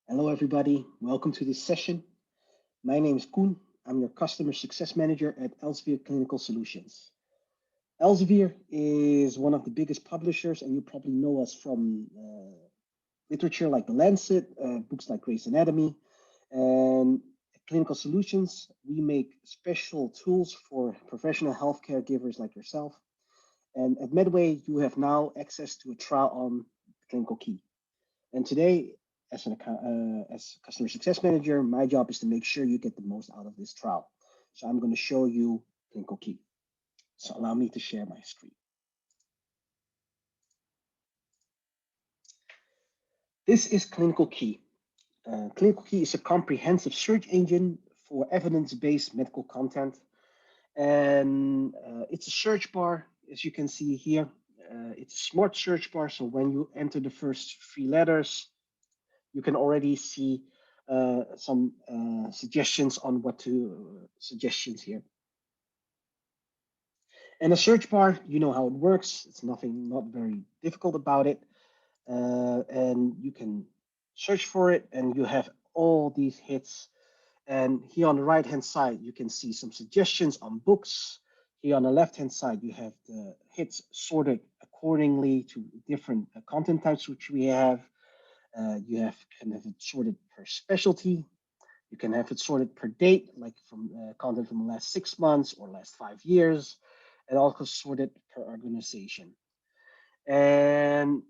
Hello, everybody. Welcome to this session. My name is Koen. I'm your Customer Success Manager at Elsevier Clinical Solutions. Elsevier is one of the biggest publishers, and you probably know us from literature like The Lancet, books like Grey's Anatomy. And at Clinical Solutions, we make special tools for professional health caregivers like yourself. And at Medway, you have now access to a trial on ClinicalKey. And today, as customer success manager, my job is to make sure you get the most out of this trial. So I'm going to show you ClinicalKey. So allow me to share my screen. This is ClinicalKey. ClinicalKey is a comprehensive search engine for evidence-based medical content. And it's a search bar, as you can see here. It's a smart search bar, so when you enter the first three letters, you can already see some suggestions on what to suggestions here. And a search bar, you know how it works. It's not very difficult about it. And you can search for it and you have all these hits. And here on the right-hand side, you can see some suggestions on books. Here on the left-hand side, you have the hits sorted accordingly to different content types, which we have. You can have it sorted per specialty. You can have it sorted per date, like from content from the last 6 months or last 5 years, and also sorted per organization. And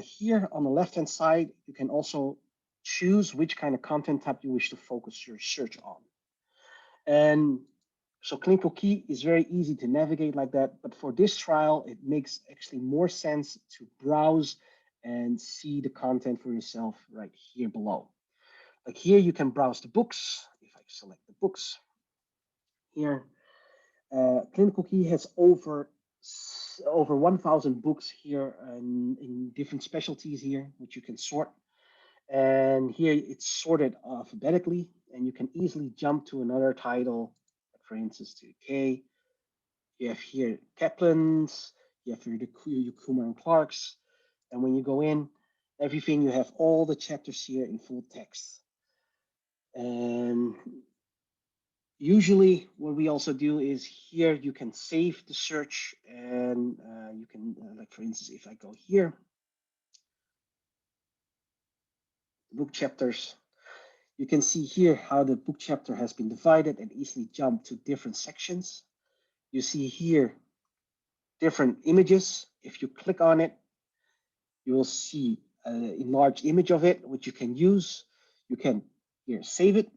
here on the left-hand side, you can also choose which kind of content type you wish to focus your search on. And so ClinicalKey is very easy to navigate like that, but for this trial, it makes actually more sense to browse and see the content for yourself right here below. Like here, you can browse the books. If I select the books here, ClinicalKey has over 1,000 books here in different specialties here, which you can sort. And here it's sorted alphabetically, and you can easily jump to another title, for instance, to K. You have here Kaplan's, you have here the Kumar and Clark's, and when you go in, everything, you have all the chapters here in full text. And usually what we also do is here you can save the search, and you can, like for instance, if I go here, book chapters, you can see here how the book chapter has been divided and easily jump to different sections. You see here different images. If you click on it, you will see an enlarged image of it, which you can use. You can here save it.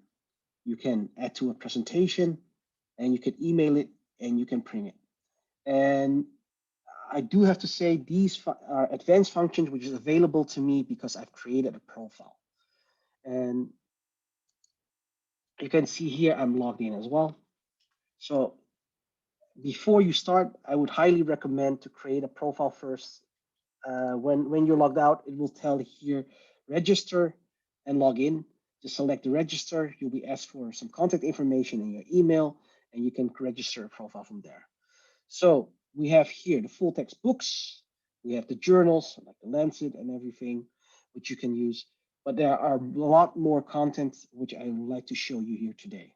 You can add to a presentation, and you can email it, and you can print it. And I do have to say these are advanced functions which is available to me because I've created a profile. And you can see here I'm logged in as well. So before you start, I would highly recommend to create a profile first. When you're logged out, it will tell here register and log in. Just select the register. You'll be asked for some contact information in your email, and you can register a profile from there. So we have here the full text books. We have the journals like the Lancet and everything, which you can use. But there are a lot more content which I would like to show you here today.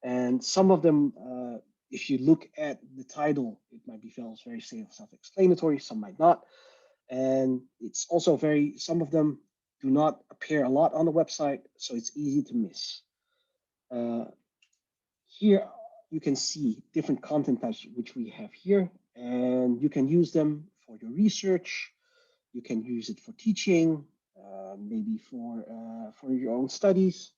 And some of them, if you look at the title, it might be very self-explanatory, some might not. And it's also some of them do not appear a lot on the website, so it's easy to miss. Here you can see different content types which we have here, and you can use them for your research. You can use it for teaching, maybe for your own studies.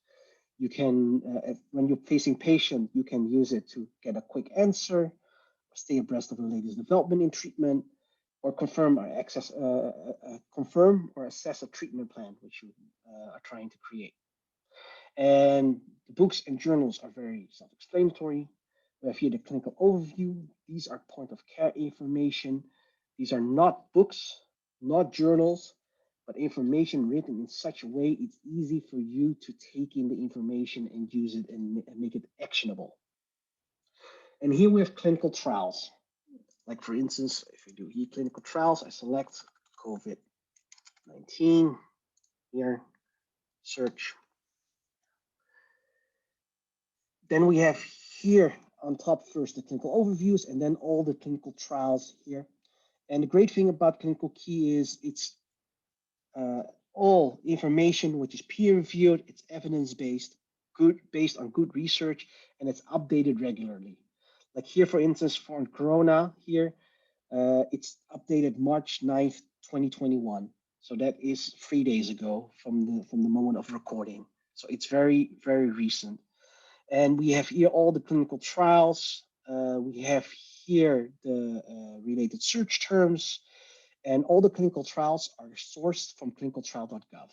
You can, when you're facing patient, you can use it to get a quick answer, or stay abreast of the latest development in treatment, or confirm or assess a treatment plan which you are trying to create. And the books and journals are very self-explanatory. We have here the clinical overview. These are point of care information. These are not books, not journals, but information written in such a way it's easy for you to take in the information and use it and make it actionable. And here we have clinical trials. Like for instance, if we do here clinical trials, I select COVID-19 here, search. Then we have here on top first the clinical overviews and then all the clinical trials here. And the great thing about ClinicalKey is it's all information which is peer reviewed, it's evidence based, based on good research, and it's updated regularly. Like here, for instance, for Corona here, it's updated March 9th, 2021. So that is 3 days ago from the moment of recording. So it's very, very recent. And we have here all the clinical trials. We have here the related search terms, and all the clinical trials are sourced from clinicaltrial.gov.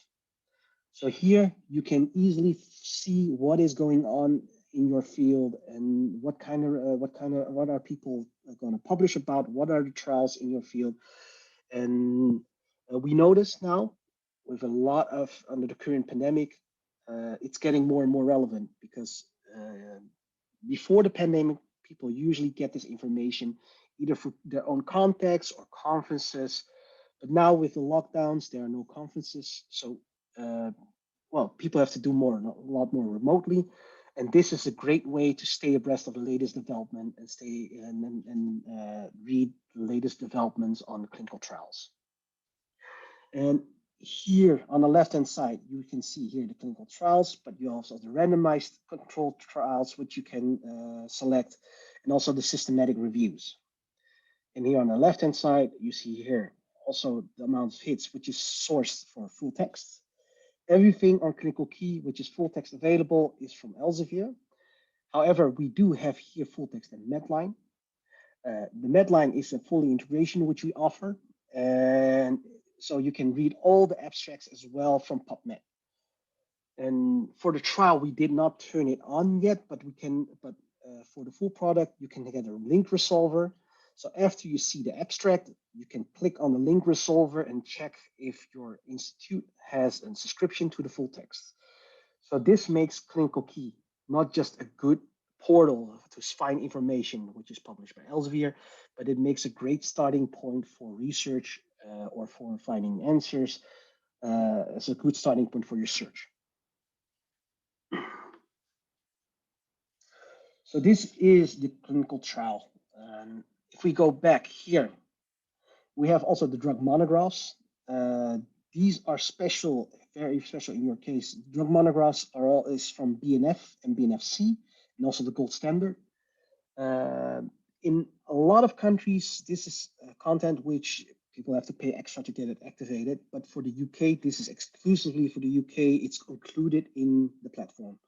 So here you can easily see what is going on in your field and what are people going to publish about, what are the trials in your field. And we notice now with a lot of under the current pandemic, it's getting more and more relevant because before the pandemic, people usually get this information either through their own contacts or conferences. But now with the lockdowns, there are no conferences. So, well, people have to do a lot more remotely. And this is a great way to stay abreast of the latest development and read the latest developments on the clinical trials. And here on the left-hand side, you can see here the clinical trials, but you also have the randomized controlled trials, which you can select, and also the systematic reviews. And here on the left-hand side, you see here also the amount of hits, which is sourced for full text. Everything on ClinicalKey, which is full text available, is from Elsevier. However, we do have here full text and Medline. The Medline is a fully integration which we offer, and so you can read all the abstracts as well from PubMed. And for the trial, we did not turn it on yet, but we can. But for the full product, you can get a link resolver. So after you see the abstract, you can click on the link resolver and check if your institute has a subscription to the full text. So this makes ClinicalKey not just a good portal to find information which is published by Elsevier, but it makes a great starting point for research or for finding answers as a good starting point for your search. So this is the clinical trial. If we go back here, we have also the drug monographs. These are special, very special in your case. Drug monographs is from BNF and BNFC, and also the gold standard. In a lot of countries, this is content which people have to pay extra to get it activated. But for the UK, this is exclusively for the UK. It's included in the platform.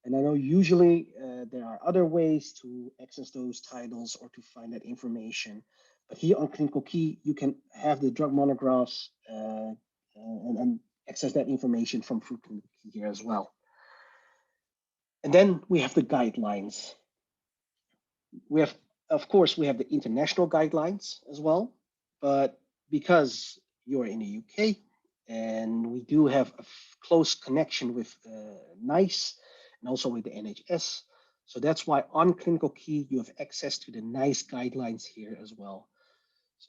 And I know usually there are other ways to access those titles or to find that information. But here on ClinicalKey, you can have the drug monographs and access that information from ClinicalKey here as well. And then we have the guidelines. We have, of course, we have the international guidelines as well. But because you're in the UK and we do have a close connection with NICE, and also with the NHS. So that's why on ClinicalKey, you have access to the NICE guidelines here as well.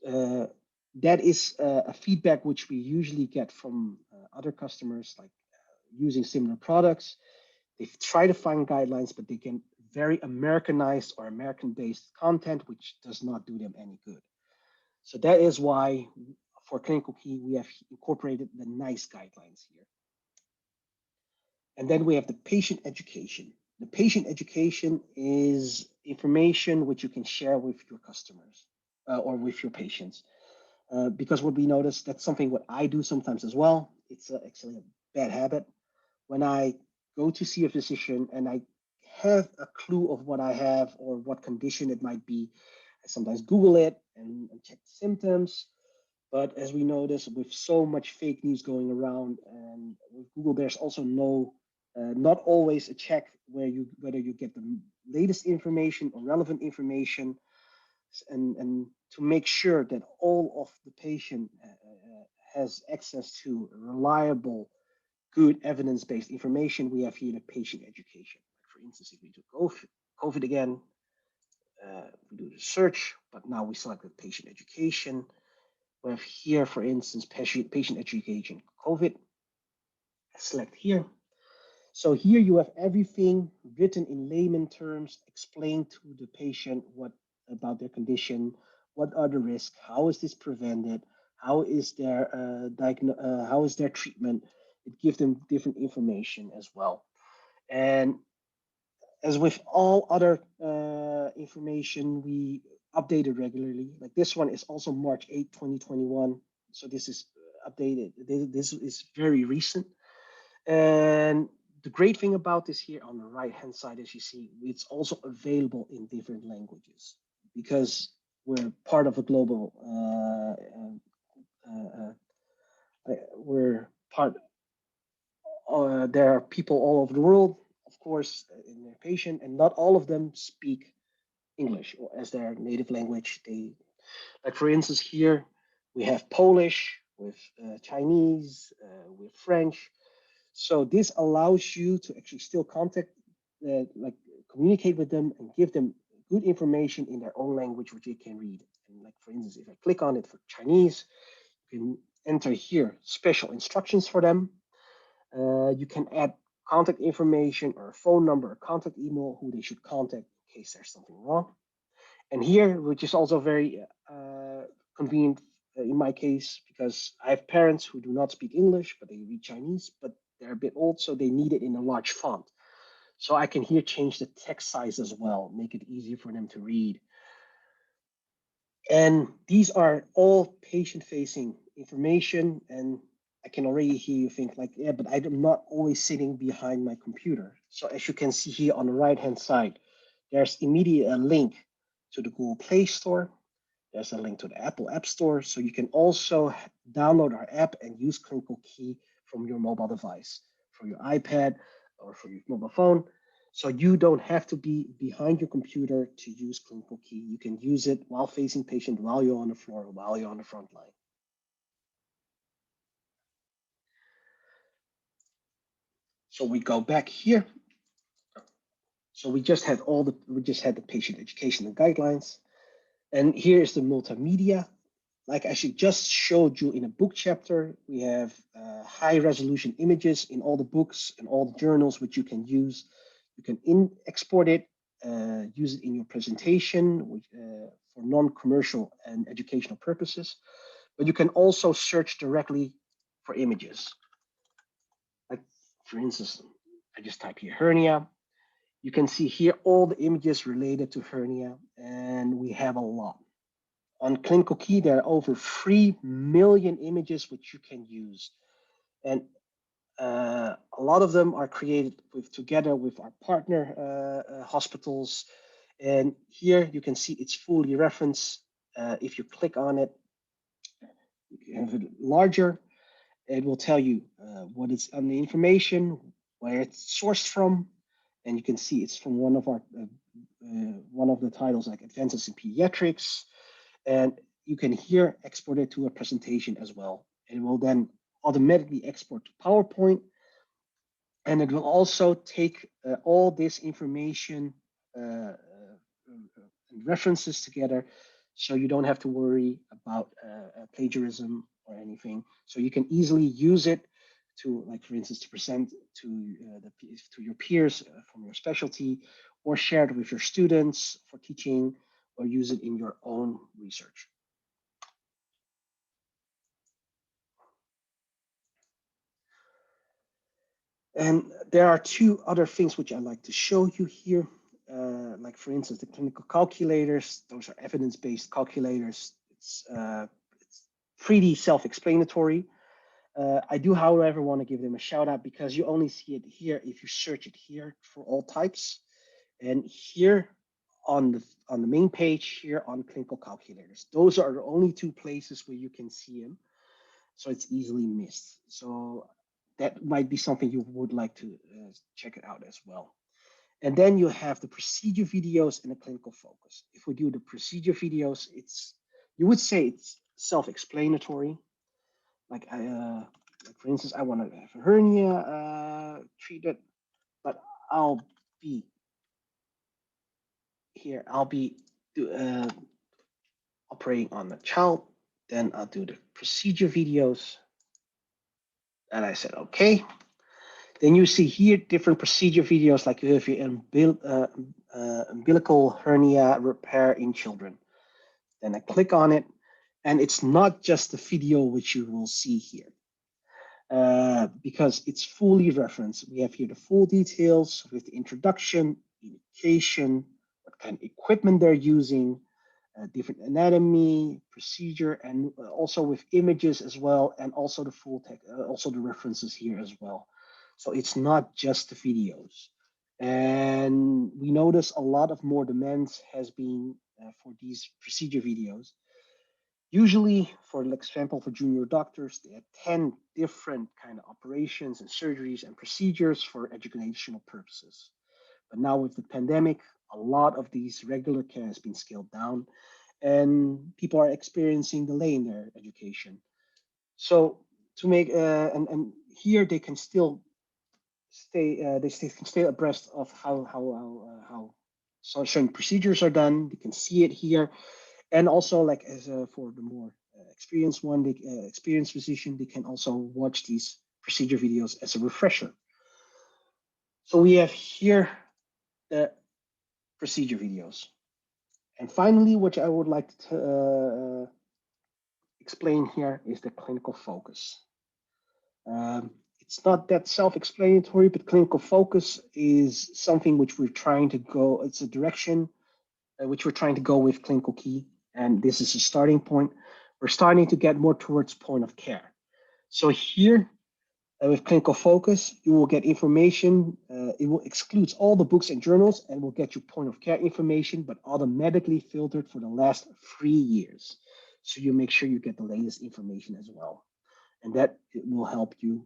That is a feedback which we usually get from other customers, like using similar products. They try to find guidelines, but they get very Americanized or American-based content, which does not do them any good. So that is why for ClinicalKey, we have incorporated the NICE guidelines here. And then we have the patient education. The patient education is information which you can share with your customers or with your patients. Because what we notice, that's something what I do sometimes as well. It's actually a bad habit. When I go to see a physician and I have a clue of what I have or what condition it might be, I sometimes Google it and check the symptoms. But as we notice, with so much fake news going around, and with Google, there's also not always a check whether you get the latest information or relevant information, and to make sure that all of the patient has access to reliable, good evidence-based information. We have here the patient education. For instance, if we do COVID again, we do the search, but now we select the patient education. We have here, for instance, patient education COVID. select here. So here you have everything written in layman terms, explained to the patient what about their condition, what are the risks, how is this prevented, how is their treatment. It gives them different information as well. And as with all other information, we update it regularly. Like this one is also March 8, 2021. So this is updated. This is very recent. And the great thing about this here on the right hand side, as you see, it's also available in different languages because we're part of a global, we're part, there are people all over the world, of course, in their patient, and not all of them speak English or as their native language. They, like for instance, here we have Polish with Chinese, with French. So this allows you to actually still contact, like communicate with them and give them good information in their own language, which they can read. And like for instance, if I click on it for Chinese, you can enter here special instructions for them. You can add contact information or a phone number, or contact email, who they should contact in case there's something wrong. And here, which is also very convenient in my case, because I have parents who do not speak English, but they read Chinese, but they're a bit old, so they need it in a large font. So I can here change the text size as well, make it easier for them to read. And these are all patient-facing information, and I can already hear you think like, yeah, but I'm not always sitting behind my computer. So as you can see here on the right-hand side, there's immediate a link to the Google Play Store. There's a link to the Apple App Store. So you can also download our app and use ClinicalKey from your mobile device, for your iPad or for your mobile phone. So you don't have to be behind your computer to use ClinicalKey. You can use it while facing patient, while you're on the floor, while you're on the front line. So we go back here. So we just had the patient education and guidelines. And here is the multimedia. Like I just showed you in a book chapter, we have high resolution images in all the books and all the journals, which you can use. You can export it, use it in your presentation for non-commercial and educational purposes. But you can also search directly for images. Like for instance, I just type here hernia. You can see here all the images related to hernia, and we have a lot. On ClinicalKey, there are over 3 million images which you can use. And a lot of them are created together with our partner hospitals. And here you can see it's fully referenced. If you click on it, you can have it larger. It will tell you what is on the information, where it's sourced from, and you can see it's from one of the titles like Advances in Pediatrics. And you can here export it to a presentation as well. It will then automatically export to PowerPoint, and it will also take all this information and references together, so you don't have to worry about plagiarism or anything. So you can easily use it to, like for instance, to present to your peers from your specialty, or share it with your students for teaching, or use it in your own research. And there are two other things which I'd like to show you here. Like for instance, the clinical calculators. Those are evidence-based calculators. It's pretty self-explanatory. I do, however, want to give them a shout out because you only see it here if you search it here for all types. And here on the main page here on clinical calculators, those are the only two places where you can see them. So it's easily missed. So that might be something you would like to check it out as well. And then you have the procedure videos and the clinical focus. If we do the procedure videos, you would say it's self-explanatory. Like for instance, I want to have a hernia treated, but I'll be operating on the child. Then I'll do the procedure videos. And I said, okay. Then you see here different procedure videos, like you have your umbilical hernia repair in children. Then I click on it, and it's not just the video which you will see here, because it's fully referenced. We have here the full details with the introduction, indication, what kind of equipment they're using, different anatomy, procedure, and also with images as well, and also the full text, also the references here as well. So it's not just the videos. And we notice a lot of more demands has been for these procedure videos. Usually, for example, for junior doctors, they attend different kind of operations and surgeries and procedures for educational purposes. But now with the pandemic, a lot of these regular care has been scaled down, and people are experiencing delay in their education. So to make and here they can still stay can stay abreast of how certain procedures are done. They can see it here, and also like as for the more experienced one, the experienced physician, they can also watch these procedure videos as a refresher. So we have here the procedure videos. And finally, what I would like to explain here is the clinical focus. It's not that self-explanatory, but clinical focus is something which we're trying to go, it's a direction which we're trying to go with ClinicalKey. And this is a starting point. We're starting to get more towards point of care. So here, with clinical focus, you will get information. It will exclude all the books and journals and will get you point of care information, but automatically filtered for the last 3 years. So you make sure you get the latest information as well. And that it will help you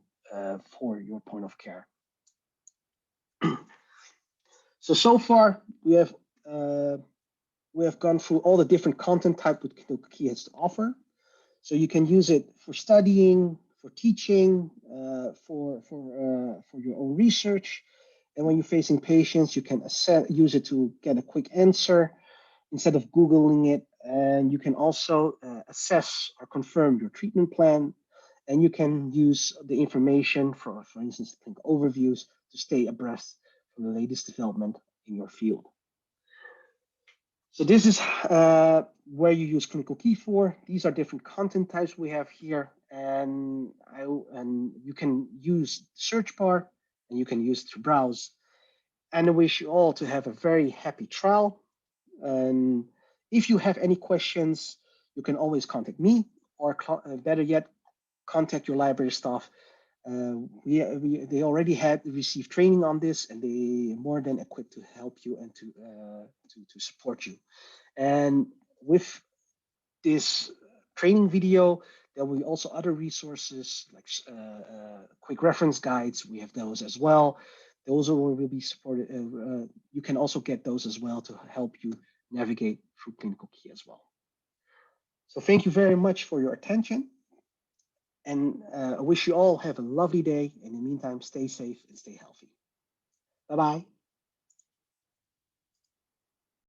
for your point of care. So far, we have gone through all the different content type that ClinicalKey has to offer. So you can use it for studying, for teaching, for your own research. And when you're facing patients, you can use it to get a quick answer instead of Googling it. And you can also assess or confirm your treatment plan. And you can use the information for instance, clinical overviews to stay abreast from the latest development in your field. So this is where you use ClinicalKey for. These are different content types we have here, and you can use the search bar, and you can use it to browse. And I wish you all to have a very happy trial. And if you have any questions, you can always contact me, or better yet, contact your library staff. They already had received training on this, and they are more than equipped to help you and to support you. And with this training video, there will be also other resources like quick reference guides. We have those as well. Those will be supported. You can also get those as well to help you navigate through ClinicalKey as well. So thank you very much for your attention. And I wish you all have a lovely day. In the meantime, stay safe and stay healthy. Bye-bye.